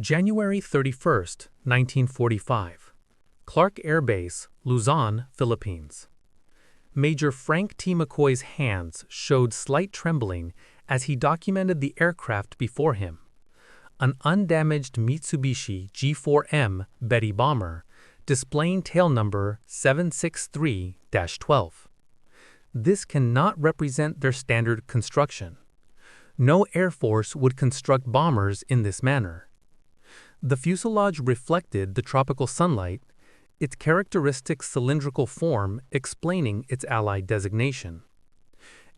January 31, 1945. Clark Air Base, Luzon, Philippines. Major Frank T. McCoy's hands showed slight trembling as he documented the aircraft before him. An undamaged Mitsubishi G4M Betty bomber, displaying tail number 763-12. This cannot represent their standard construction. No Air Force would construct bombers in this manner. The fuselage reflected the tropical sunlight, its characteristic cylindrical form explaining its Allied designation.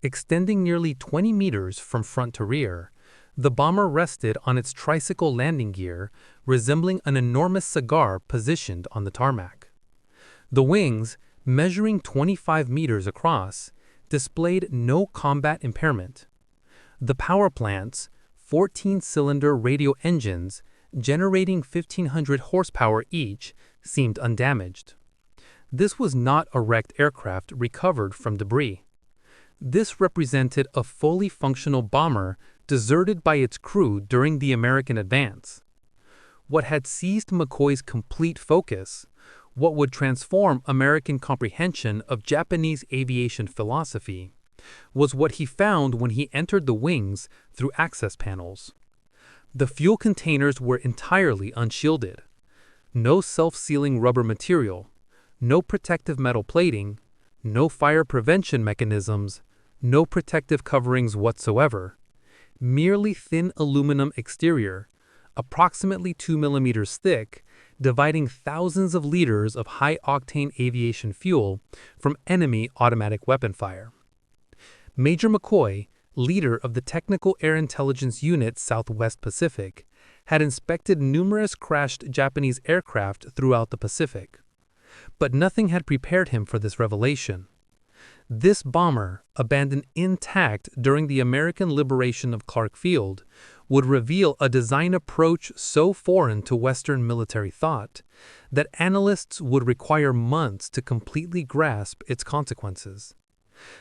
Extending nearly 20 meters from front to rear, the bomber rested on its tricycle landing gear, resembling an enormous cigar positioned on the tarmac. The wings, measuring 25 meters across, displayed no combat impairment. The power plant's 14-cylinder radio engines, generating 1,500 horsepower each, seemed undamaged. This was not a wrecked aircraft recovered from debris. This represented a fully functional bomber deserted by its crew during the American advance. What had seized McCoy's complete focus, what would transform American comprehension of Japanese aviation philosophy, was what he found when he entered the wings through access panels. The fuel containers were entirely unshielded. No self-sealing rubber material, no protective metal plating, no fire prevention mechanisms, no protective coverings whatsoever. Merely thin aluminum exterior, approximately 2 millimeters thick, dividing thousands of liters of high-octane aviation fuel from enemy automatic weapon fire. Major McCoy, leader of the Technical Air Intelligence Unit Southwest Pacific, had inspected numerous crashed Japanese aircraft throughout the Pacific. But nothing had prepared him for this revelation. This bomber, abandoned intact during the American liberation of Clark Field, would reveal a design approach so foreign to Western military thought that analysts would require months to completely grasp its consequences.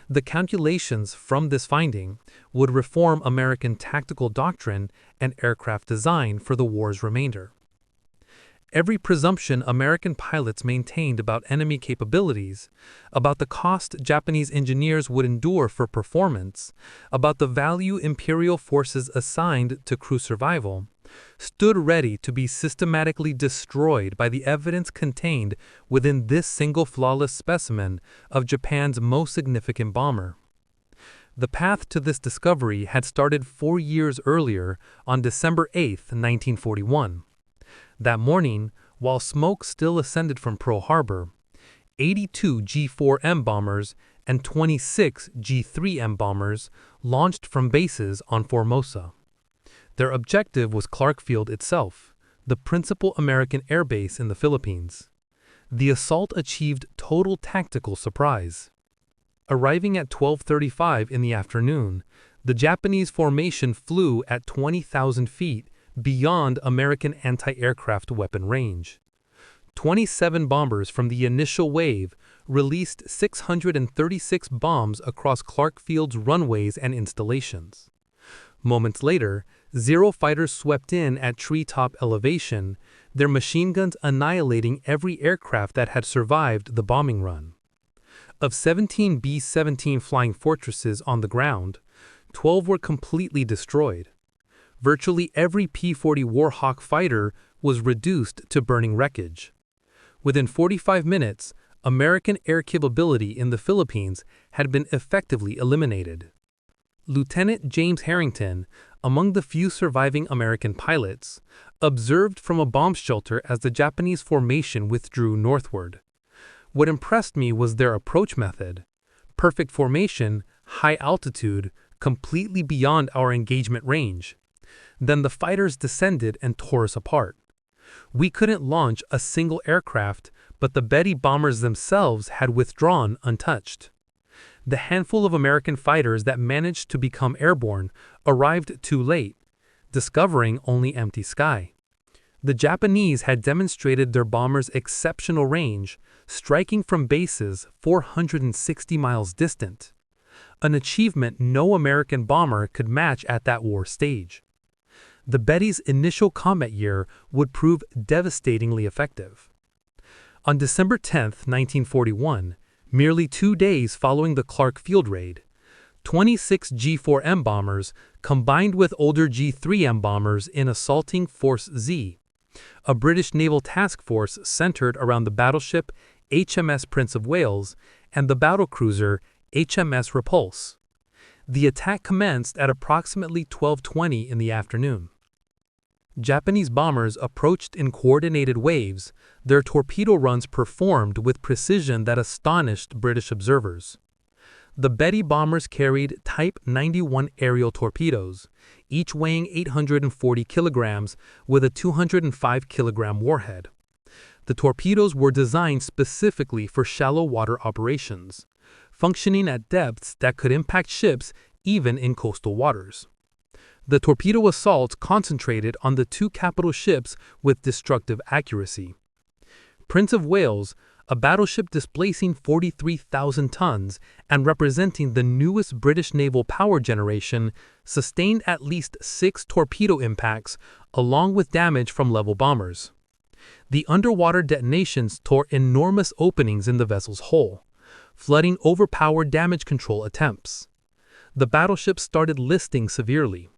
The calculations from this finding would reform American tactical doctrine and aircraft design for the war's remainder. Every presumption American pilots maintained about enemy capabilities, about the cost Japanese engineers would endure for performance, about the value imperial forces assigned to crew survival, stood ready to be systematically destroyed by the evidence contained within this single flawless specimen of Japan's most significant bomber. The path to this discovery had started 4 years earlier on December 8, 1941. That morning, while smoke still ascended from Pearl Harbor, 82 G4M bombers and 26 G3M bombers launched from bases on Formosa. Their objective was Clark Field itself, the principal American air base in the Philippines. The assault achieved total tactical surprise. Arriving at 12:35 in the afternoon, the Japanese formation flew at 20,000 feet beyond American anti-aircraft weapon range. 27 bombers from the initial wave released 636 bombs across Clark Field's runways and installations. Moments later, Zero fighters swept in at treetop elevation, their machine guns annihilating every aircraft that had survived the bombing run. Of 17 B-17 flying fortresses on the ground, 12 were completely destroyed. Virtually every P-40 Warhawk fighter was reduced to burning wreckage. Within 45 minutes, American air capability in the Philippines had been effectively eliminated. Lieutenant James Harrington, among the few surviving American pilots, observed from a bomb shelter as the Japanese formation withdrew northward. What impressed me was their approach method. Perfect formation, high altitude, completely beyond our engagement range. Then the fighters descended and tore us apart. We couldn't launch a single aircraft, but the Betty bombers themselves had withdrawn untouched. The handful of American fighters that managed to become airborne arrived too late, discovering only empty sky. The Japanese had demonstrated their bombers' exceptional range, striking from bases 460 miles distant, an achievement no American bomber could match at that war stage. The Betty's initial combat year would prove devastatingly effective. On December 10, 1941, merely 2 days following the Clark Field Raid, 26 G4M bombers combined with older G3M bombers in assaulting Force Z, a British naval task force centered around the battleship HMS Prince of Wales and the battlecruiser HMS Repulse. The attack commenced at approximately 12:20 in the afternoon. Japanese bombers approached in coordinated waves, their torpedo runs performed with precision that astonished British observers. The Betty bombers carried Type 91 aerial torpedoes, each weighing 840 kilograms with a 205 kilogram warhead. The torpedoes were designed specifically for shallow water operations, functioning at depths that could impact ships even in coastal waters. The torpedo assaults concentrated on the 2 capital ships with destructive accuracy. Prince of Wales, a battleship displacing 43,000 tons and representing the newest British naval power generation, sustained at least 6 torpedo impacts along with damage from level bombers. The underwater detonations tore enormous openings in the vessel's hull, flooding overpowered damage control attempts. The battleship started listing severely.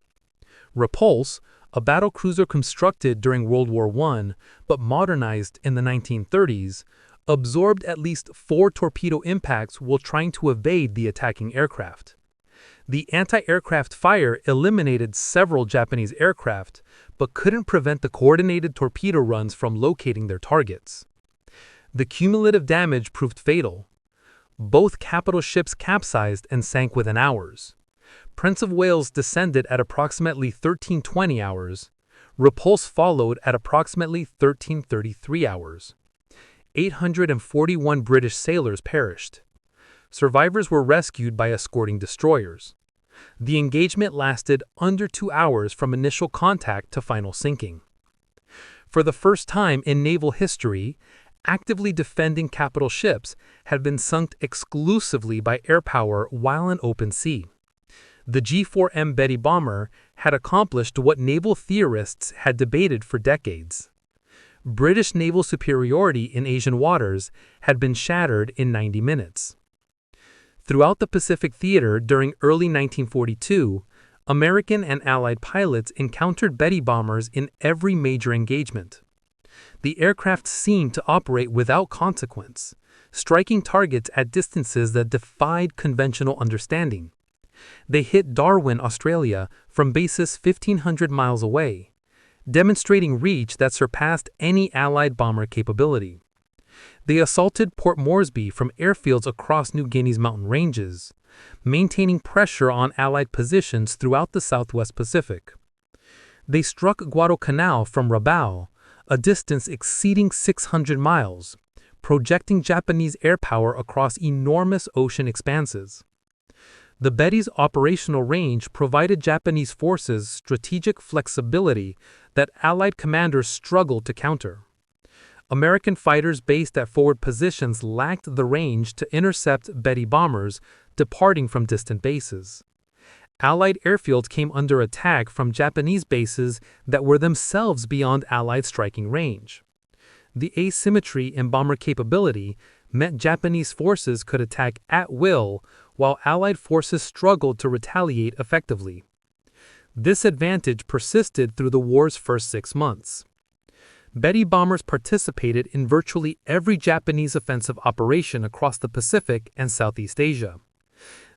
Repulse, a battlecruiser constructed during World War I but modernized in the 1930s, absorbed at least 4 torpedo impacts while trying to evade the attacking aircraft. The anti-aircraft fire eliminated several Japanese aircraft but couldn't prevent the coordinated torpedo runs from locating their targets. The cumulative damage proved fatal. Both capital ships capsized and sank within hours. Prince of Wales descended at approximately 13:20 hours. Repulse followed at approximately 13:33 hours. 841 British sailors perished. Survivors were rescued by escorting destroyers. The engagement lasted under 2 hours from initial contact to final sinking. For the first time in naval history, actively defending capital ships had been sunk exclusively by air power while in open sea. The G4M Betty bomber had accomplished what naval theorists had debated for decades. British naval superiority in Asian waters had been shattered in 90 minutes. Throughout the Pacific theater during early 1942, American and Allied pilots encountered Betty bombers in every major engagement. The aircraft seemed to operate without consequence, striking targets at distances that defied conventional understanding. They hit Darwin, Australia, from bases 1,500 miles away, demonstrating reach that surpassed any Allied bomber capability. They assaulted Port Moresby from airfields across New Guinea's mountain ranges, maintaining pressure on Allied positions throughout the Southwest Pacific. They struck Guadalcanal from Rabaul, a distance exceeding 600 miles, projecting Japanese air power across enormous ocean expanses. The Betty's operational range provided Japanese forces strategic flexibility that Allied commanders struggled to counter. American fighters based at forward positions lacked the range to intercept Betty bombers departing from distant bases. Allied airfields came under attack from Japanese bases that were themselves beyond Allied striking range. The asymmetry in bomber capability meant Japanese forces could attack at will, while Allied forces struggled to retaliate effectively. This advantage persisted through the war's first 6 months. Betty bombers participated in virtually every Japanese offensive operation across the Pacific and Southeast Asia.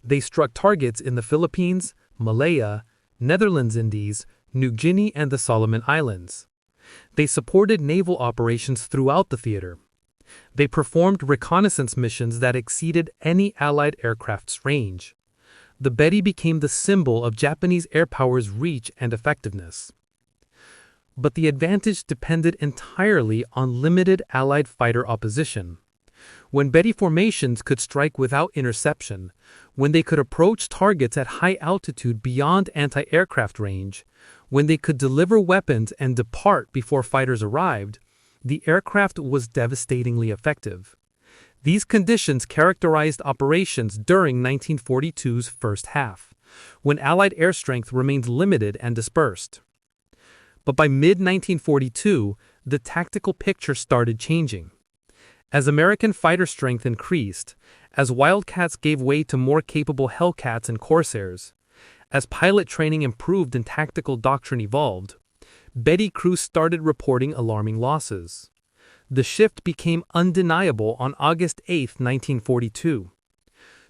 They struck targets in the Philippines, Malaya, Netherlands Indies, New Guinea, and the Solomon Islands. They supported naval operations throughout the theater. They performed reconnaissance missions that exceeded any Allied aircraft's range. The Betty became the symbol of Japanese air power's reach and effectiveness. But the advantage depended entirely on limited Allied fighter opposition. When Betty formations could strike without interception, when they could approach targets at high altitude beyond anti-aircraft range, when they could deliver weapons and depart before fighters arrived, the aircraft was devastatingly effective. These conditions characterized operations during 1942's first half, when Allied air strength remained limited and dispersed. But by mid-1942, the tactical picture started changing. As American fighter strength increased, as Wildcats gave way to more capable Hellcats and Corsairs, as pilot training improved and tactical doctrine evolved, Betty crews started reporting alarming losses. The shift became undeniable on August 8, 1942.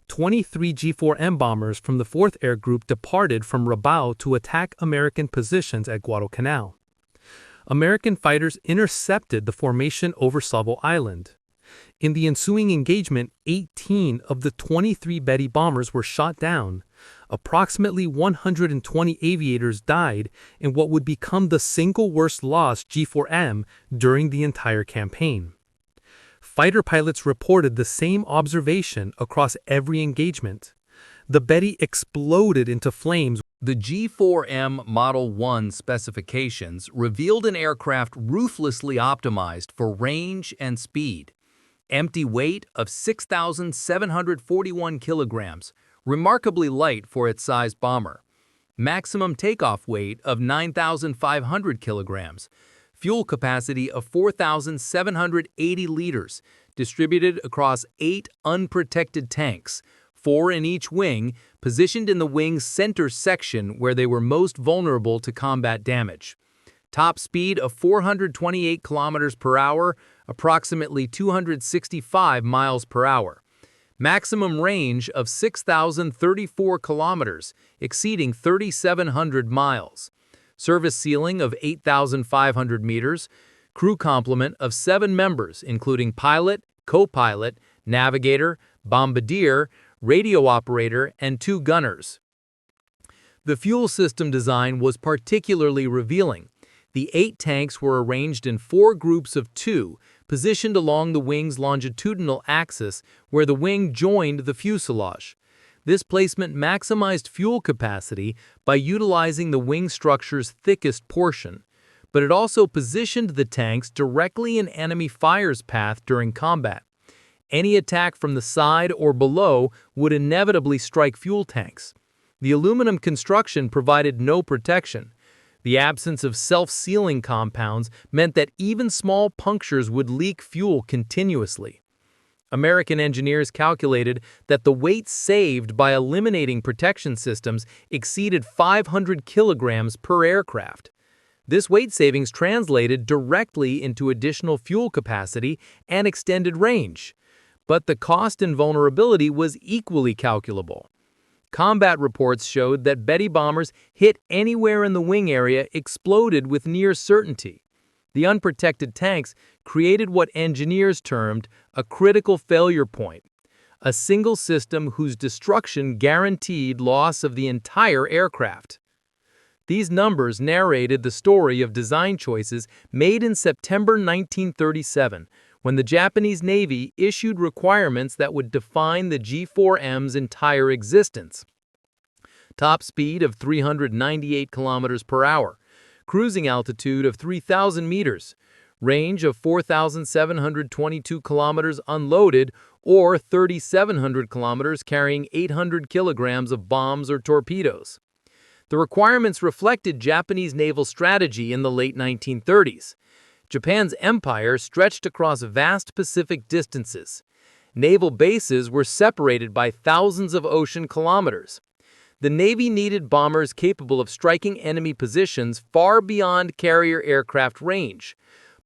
23 G4M bombers from the 4th Air Group departed from Rabaul to attack American positions at Guadalcanal. American fighters intercepted the formation over Savo Island. In the ensuing engagement, 18 of the 23 Betty bombers were shot down. Approximately 120 aviators died in what would become the single worst loss G4M during the entire campaign. Fighter pilots reported the same observation across every engagement. The Betty exploded into flames. The G4M Model 1 specifications revealed an aircraft ruthlessly optimized for range and speed. Empty weight of 6,741 kilograms, remarkably light for its size bomber. Maximum takeoff weight of 9,500 kilograms. Fuel capacity of 4,780 liters, distributed across 8 unprotected tanks, 4 in each wing, positioned in the wing's center section where they were most vulnerable to combat damage. Top speed of 428 kilometers per hour, approximately 265 miles per hour. Maximum range of 6,034 kilometers, exceeding 3,700 miles. Service ceiling of 8,500 meters. Crew complement of 7 members, including pilot, co-pilot, navigator, bombardier, radio operator, and 2 gunners. The fuel system design was particularly revealing. The 8 tanks were arranged in 4 groups of 2, positioned along the wing's longitudinal axis where the wing joined the fuselage. This placement maximized fuel capacity by utilizing the wing structure's thickest portion, but it also positioned the tanks directly in enemy fire's path during combat. Any attack from the side or below would inevitably strike fuel tanks. The aluminum construction provided no protection. The absence of self-sealing compounds meant that even small punctures would leak fuel continuously. American engineers calculated that the weight saved by eliminating protection systems exceeded 500 kilograms per aircraft. This weight savings translated directly into additional fuel capacity and extended range. But the cost and vulnerability was equally calculable. Combat reports showed that Betty bombers hit anywhere in the wing area exploded with near certainty. The unprotected tanks created what engineers termed a critical failure point, a single system whose destruction guaranteed loss of the entire aircraft. These numbers narrated the story of design choices made in September 1937, when the Japanese Navy issued requirements that would define the G4M's entire existence. Top speed of 398 kilometers per hour, cruising altitude of 3,000 meters, range of 4,722 kilometers unloaded or 3,700 kilometers carrying 800 kilograms of bombs or torpedoes. The requirements reflected Japanese naval strategy in the late 1930s. Japan's empire stretched across vast Pacific distances. Naval bases were separated by thousands of ocean kilometers. The Navy needed bombers capable of striking enemy positions far beyond carrier aircraft range,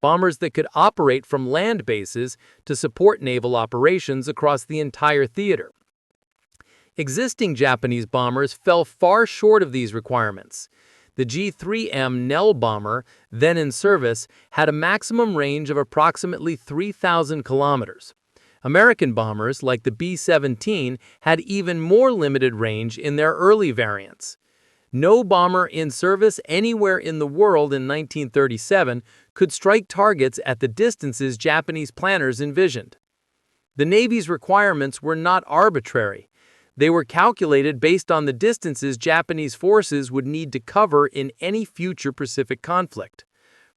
bombers that could operate from land bases to support naval operations across the entire theater. Existing Japanese bombers fell far short of these requirements. The G3M Nell bomber, then in service, had a maximum range of approximately 3,000 kilometers. American bombers, like the B-17, had even more limited range in their early variants. No bomber in service anywhere in the world in 1937 could strike targets at the distances Japanese planners envisioned. The Navy's requirements were not arbitrary. They were calculated based on the distances Japanese forces would need to cover in any future Pacific conflict.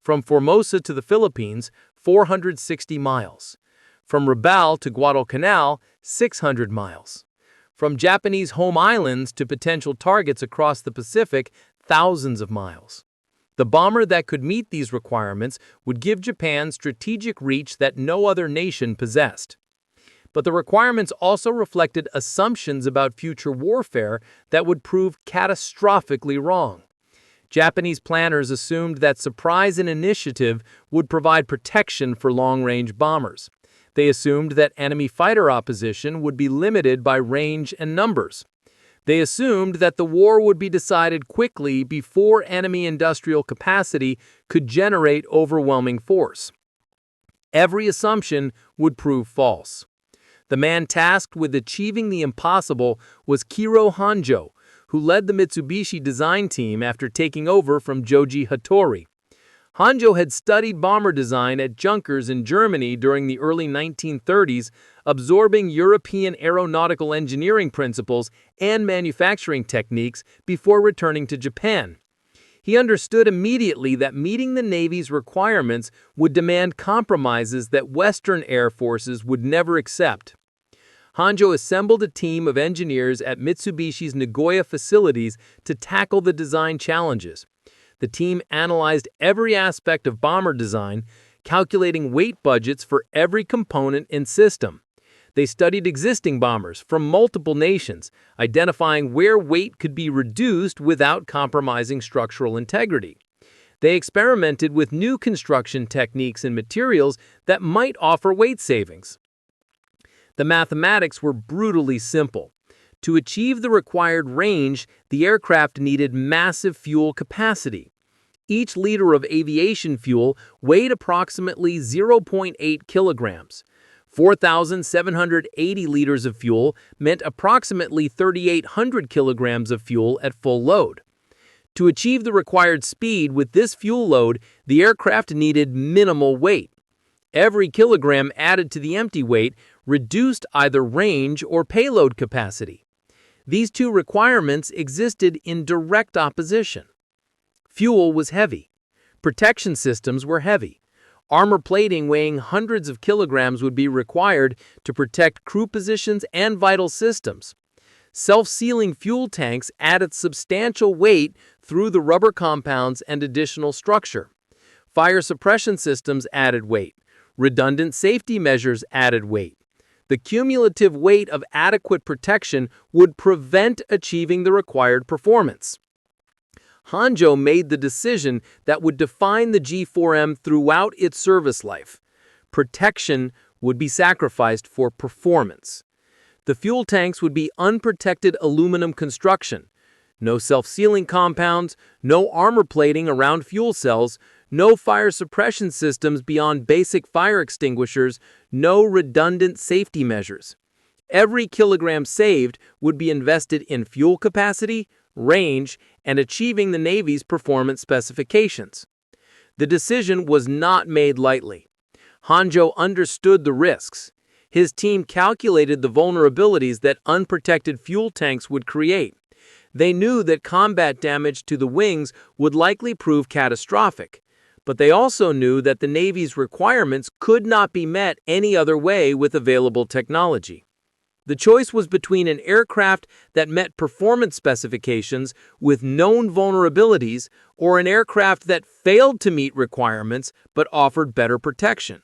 From Formosa to the Philippines, 460 miles. From Rabaul to Guadalcanal, 600 miles. From Japanese home islands to potential targets across the Pacific, thousands of miles. The bomber that could meet these requirements would give Japan strategic reach that no other nation possessed. But the requirements also reflected assumptions about future warfare that would prove catastrophically wrong. Japanese planners assumed that surprise and initiative would provide protection for long-range bombers. They assumed that enemy fighter opposition would be limited by range and numbers. They assumed that the war would be decided quickly before enemy industrial capacity could generate overwhelming force. Every assumption would prove false. The man tasked with achieving the impossible was Kiro Honjo, who led the Mitsubishi design team after taking over from Joji Hattori. Honjo had studied bomber design at Junkers in Germany during the early 1930s, absorbing European aeronautical engineering principles and manufacturing techniques before returning to Japan. He understood immediately that meeting the Navy's requirements would demand compromises that Western air forces would never accept. Honjo assembled a team of engineers at Mitsubishi's Nagoya facilities to tackle the design challenges. The team analyzed every aspect of bomber design, calculating weight budgets for every component and system. They studied existing bombers from multiple nations, identifying where weight could be reduced without compromising structural integrity. They experimented with new construction techniques and materials that might offer weight savings. The mathematics were brutally simple. To achieve the required range, the aircraft needed massive fuel capacity. Each liter of aviation fuel weighed approximately 0.8 kilograms. 4,780 liters of fuel meant approximately 3,800 kilograms of fuel at full load. To achieve the required speed with this fuel load, the aircraft needed minimal weight. Every kilogram added to the empty weight reduced either range or payload capacity. These two requirements existed in direct opposition. Fuel was heavy. Protection systems were heavy. Armor plating weighing hundreds of kilograms would be required to protect crew positions and vital systems. Self-sealing fuel tanks added substantial weight through the rubber compounds and additional structure. Fire suppression systems added weight. Redundant safety measures added weight. The cumulative weight of adequate protection would prevent achieving the required performance. Honjo made the decision that would define the G4M throughout its service life. Protection would be sacrificed for performance. The fuel tanks would be unprotected aluminum construction. No self-sealing compounds, no armor plating around fuel cells, no fire suppression systems beyond basic fire extinguishers, no redundant safety measures. Every kilogram saved would be invested in fuel capacity, range, and achieving the Navy's performance specifications. The decision was not made lightly. Honjo understood the risks. His team calculated the vulnerabilities that unprotected fuel tanks would create. They knew that combat damage to the wings would likely prove catastrophic, but they also knew that the Navy's requirements could not be met any other way with available technology. The choice was between an aircraft that met performance specifications with known vulnerabilities or an aircraft that failed to meet requirements but offered better protection.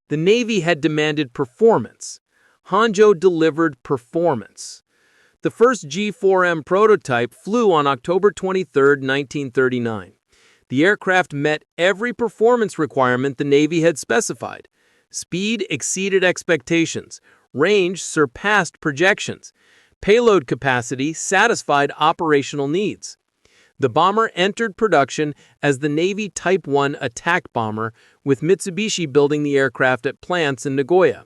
The Navy had demanded performance. Honjo delivered performance. The first G4M prototype flew on October 23, 1939. The aircraft met every performance requirement the Navy had specified. Speed exceeded expectations. Range surpassed projections. Payload capacity satisfied operational needs. The bomber entered production as the Navy Type 1 attack bomber, with Mitsubishi building the aircraft at plants in Nagoya.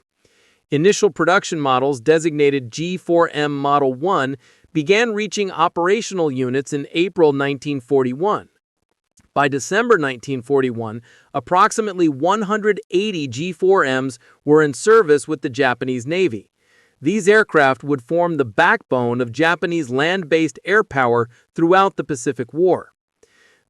Initial production models, designated G4M Model 1, began reaching operational units in April 1941. By December 1941, approximately 180 G4Ms were in service with the Japanese Navy. These aircraft would form the backbone of Japanese land-based air power throughout the Pacific War.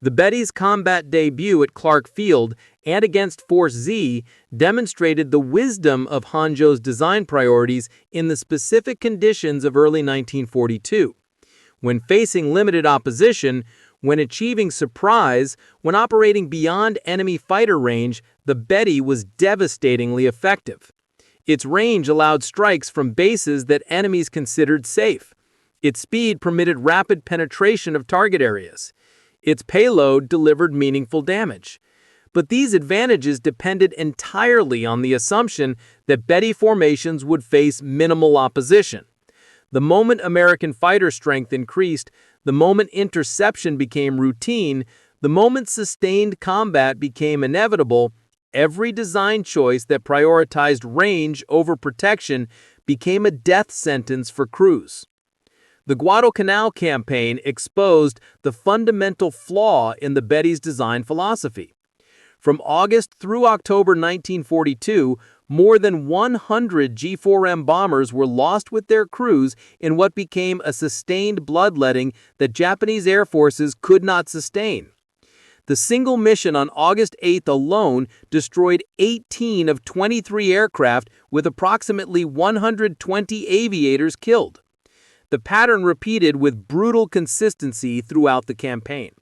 The Betty's combat debut at Clark Field and against Force Z demonstrated the wisdom of Honjo's design priorities in the specific conditions of early 1942. When facing limited opposition, When achieving surprise, when operating beyond enemy fighter range, the Betty was devastatingly effective. Its range allowed strikes from bases that enemies considered safe. Its speed permitted rapid penetration of target areas. Its payload delivered meaningful damage. But these advantages depended entirely on the assumption that Betty formations would face minimal opposition. The moment American fighter strength increased, the moment interception became routine, the moment sustained combat became inevitable, every design choice that prioritized range over protection became a death sentence for crews. The Guadalcanal campaign exposed the fundamental flaw in the Betty's design philosophy. From August through October 1942, more than 100 G4M bombers were lost with their crews in what became a sustained bloodletting that Japanese air forces could not sustain. The single mission on August 8th alone destroyed 18 of 23 aircraft with approximately 120 aviators killed. The pattern repeated with brutal consistency throughout the campaign.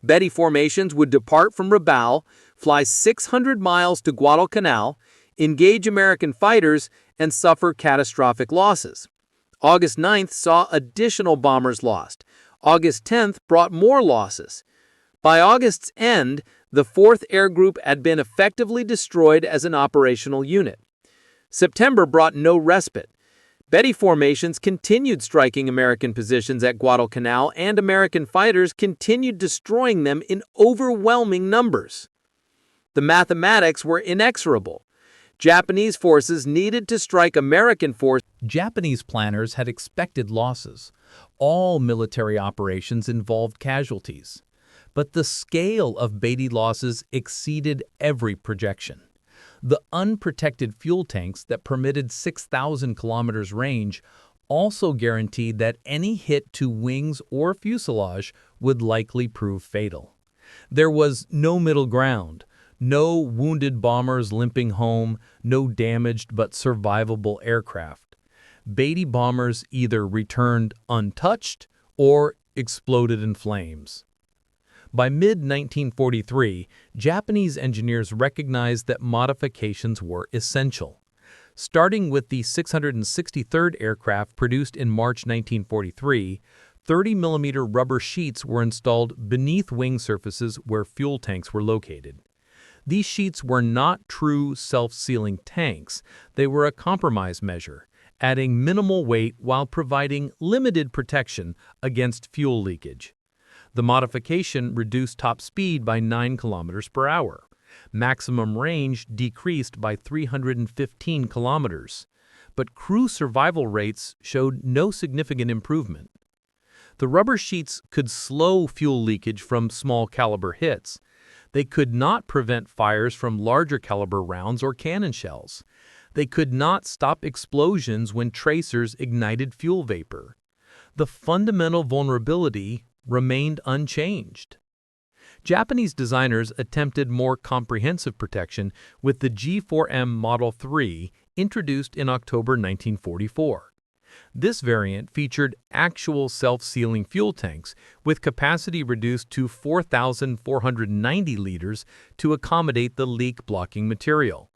Betty formations would depart from Rabaul, fly 600 miles to Guadalcanal, engage American fighters, and suffer catastrophic losses. August 9th saw additional bombers lost. August 10th brought more losses. By August's end, the 4th Air Group had been effectively destroyed as an operational unit. September brought no respite. Betty formations continued striking American positions at Guadalcanal, and American fighters continued destroying them in overwhelming numbers. The mathematics were inexorable. Japanese forces needed to strike American forces. Japanese planners had expected losses. All military operations involved casualties. But the scale of Betty losses exceeded every projection. The unprotected fuel tanks that permitted 6,000 kilometers range also guaranteed that any hit to wings or fuselage would likely prove fatal. There was no middle ground, no wounded bombers limping home, no damaged but survivable aircraft. Betty bombers either returned untouched or exploded in flames. By mid-1943, Japanese engineers recognized that modifications were essential. Starting with the 663rd aircraft produced in March 1943, 30mm rubber sheets were installed beneath wing surfaces where fuel tanks were located. These sheets were not true self-sealing tanks. They were a compromise measure, adding minimal weight while providing limited protection against fuel leakage. The modification reduced top speed by 9 kilometers per hour. Maximum range decreased by 315 kilometers, but crew survival rates showed no significant improvement. The rubber sheets could slow fuel leakage from small caliber hits. They could not prevent fires from larger caliber rounds or cannon shells. They could not stop explosions when tracers ignited fuel vapor. The fundamental vulnerability remained unchanged. Japanese designers attempted more comprehensive protection with the G4M Model 3 introduced in October 1944. This variant featured actual self-sealing fuel tanks with capacity reduced to 4,490 liters to accommodate the leak-blocking material.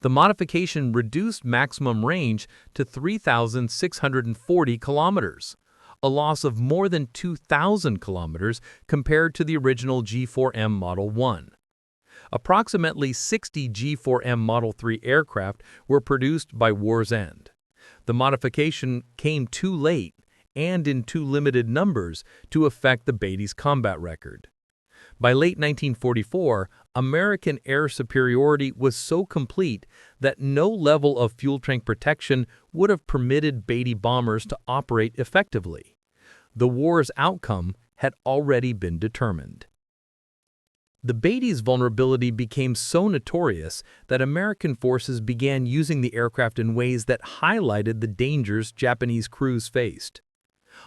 The modification reduced maximum range to 3,640 kilometers, a loss of more than 2,000 kilometers compared to the original G4M Model 1. Approximately 60 G4M Model 3 aircraft were produced by war's end. The modification came too late and in too limited numbers to affect the Betty's combat record. By late 1944, American air superiority was so complete that no level of fuel tank protection would have permitted Betty bombers to operate effectively. The war's outcome had already been determined. The Betty's vulnerability became so notorious that American forces began using the aircraft in ways that highlighted the dangers Japanese crews faced.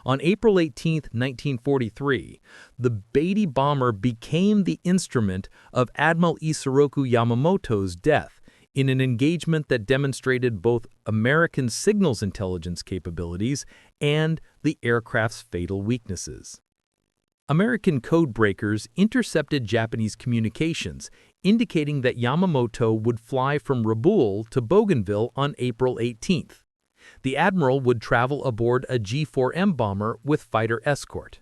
On April 18, 1943, the Betty bomber became the instrument of Admiral Isoroku Yamamoto's death in an engagement that demonstrated both American signals intelligence capabilities and the aircraft's fatal weaknesses. American code breakers intercepted Japanese communications, indicating that Yamamoto would fly from Rabaul to Bougainville on April 18th. The admiral would travel aboard a G4M bomber with fighter escort.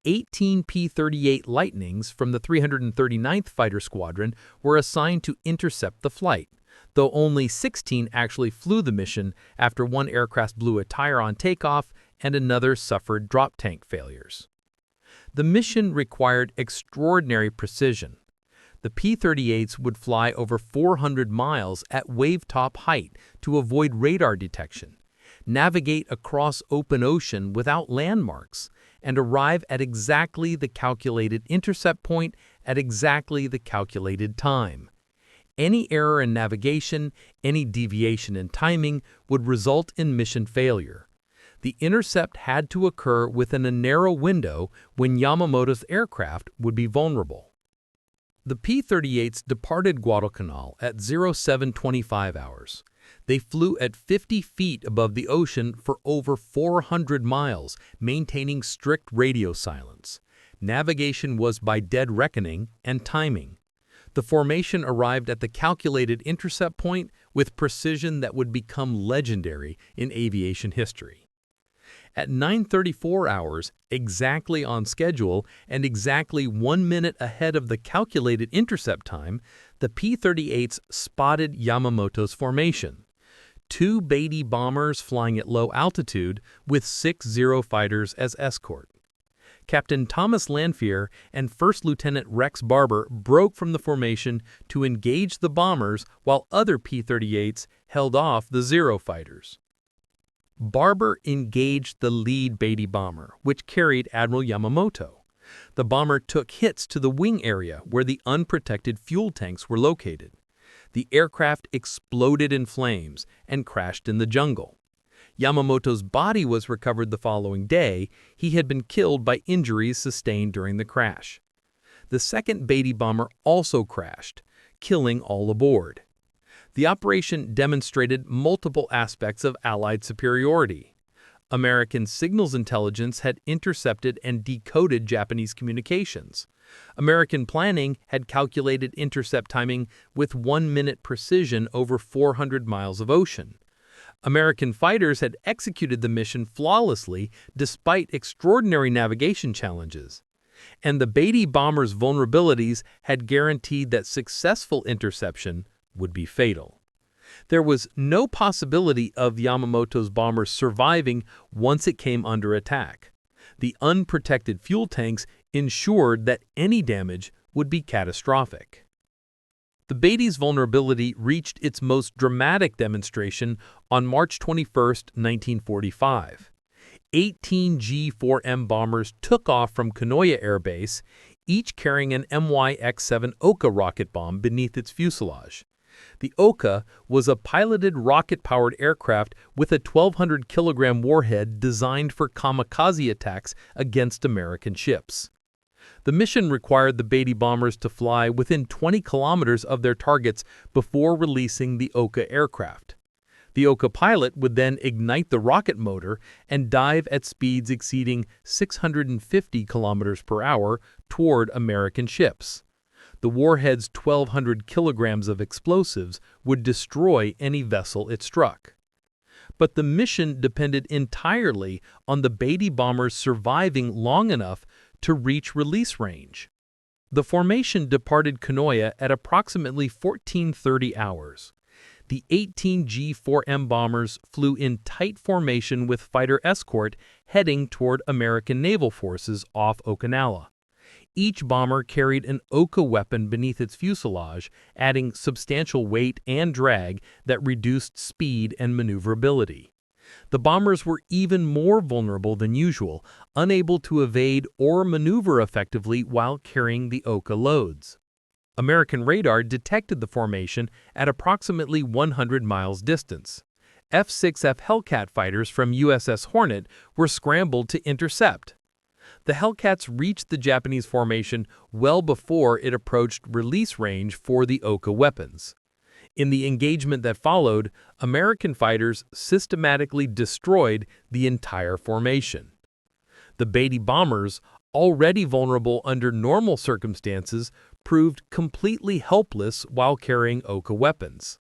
18 P-38 Lightnings from the 339th Fighter Squadron were assigned to intercept the flight, though only 16 actually flew the mission after one aircraft blew a tire on takeoff and another suffered drop tank failures. The mission required extraordinary precision. The P-38s would fly over 400 miles at wave-top height to avoid radar detection, navigate across open ocean without landmarks, and arrive at exactly the calculated intercept point at exactly the calculated time. Any error in navigation, any deviation in timing would result in mission failure. The intercept had to occur within a narrow window when Yamamoto's aircraft would be vulnerable. The P-38s departed Guadalcanal at 0725 hours. They flew at 50 feet above the ocean for over 400 miles, maintaining strict radio silence. Navigation was by dead reckoning and timing. The formation arrived at the calculated intercept point with precision that would become legendary in aviation history. At 9:34 hours, exactly on schedule and exactly 1 minute ahead of the calculated intercept time, the P-38s spotted Yamamoto's formation. 2 Betty bombers flying at low altitude with 6 Zero fighters as escort. Captain Thomas Lanphier and First Lieutenant Rex Barber broke from the formation to engage the bombers while other P-38s held off the Zero fighters. Barber engaged the lead Betty bomber, which carried Admiral Yamamoto. The bomber took hits to the wing area where the unprotected fuel tanks were located. The aircraft exploded in flames and crashed in the jungle. Yamamoto's body was recovered the following day. He had been killed by injuries sustained during the crash. The second Betty bomber also crashed, killing all aboard. The operation demonstrated multiple aspects of Allied superiority. American signals intelligence had intercepted and decoded Japanese communications. American planning had calculated intercept timing with 1-minute precision over 400 miles of ocean. American fighters had executed the mission flawlessly despite extraordinary navigation challenges. And the Betty bomber's vulnerabilities had guaranteed that successful interception would be fatal. There was no possibility of Yamamoto's bomber surviving once it came under attack. The unprotected fuel tanks ensured that any damage would be catastrophic. The Betty's vulnerability reached its most dramatic demonstration on March 21, 1945. 18 G4M bombers took off from Kanoya Air Base, each carrying an MY-X-7 Oka rocket bomb beneath its fuselage. The Oka was a piloted rocket-powered aircraft with a 1,200-kilogram warhead designed for kamikaze attacks against American ships. The mission required the Betty bombers to fly within 20 kilometers of their targets before releasing the Oka aircraft. The Oka pilot would then ignite the rocket motor and dive at speeds exceeding 650 kilometers per hour toward American ships. The warhead's 1,200 kilograms of explosives would destroy any vessel it struck. But the mission depended entirely on the Betty bombers surviving long enough to reach release range. The formation departed Kanoya at approximately 14:30 hours. The 18 G4M bombers flew in tight formation with fighter escort heading toward American naval forces off Okinawa. Each bomber carried an Oka weapon beneath its fuselage, adding substantial weight and drag that reduced speed and maneuverability. The bombers were even more vulnerable than usual, unable to evade or maneuver effectively while carrying the Oka loads. American radar detected the formation at approximately 100 miles distance. F-6F Hellcat fighters from USS Hornet were scrambled to intercept. The Hellcats reached the Japanese formation well before it approached release range for the Oka weapons. In the engagement that followed, American fighters systematically destroyed the entire formation. The Betty bombers, already vulnerable under normal circumstances, proved completely helpless while carrying Oka weapons.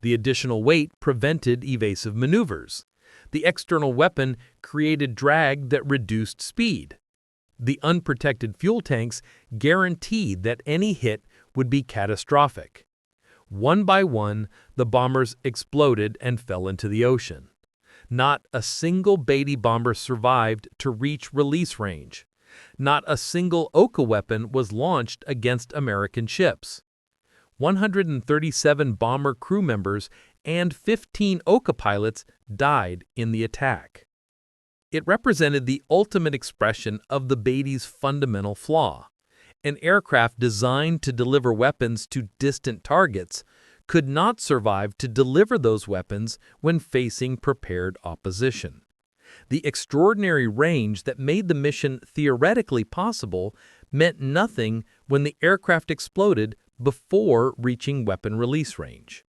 The additional weight prevented evasive maneuvers. The external weapon created drag that reduced speed. The unprotected fuel tanks guaranteed that any hit would be catastrophic. One by one, the bombers exploded and fell into the ocean. Not a single Betty bomber survived to reach release range. Not a single Oka weapon was launched against American ships. 137 bomber crew members and 15 Oka pilots died in the attack. It represented the ultimate expression of the Betty's fundamental flaw. An aircraft designed to deliver weapons to distant targets could not survive to deliver those weapons when facing prepared opposition. The extraordinary range that made the mission theoretically possible meant nothing when the aircraft exploded before reaching weapon release range.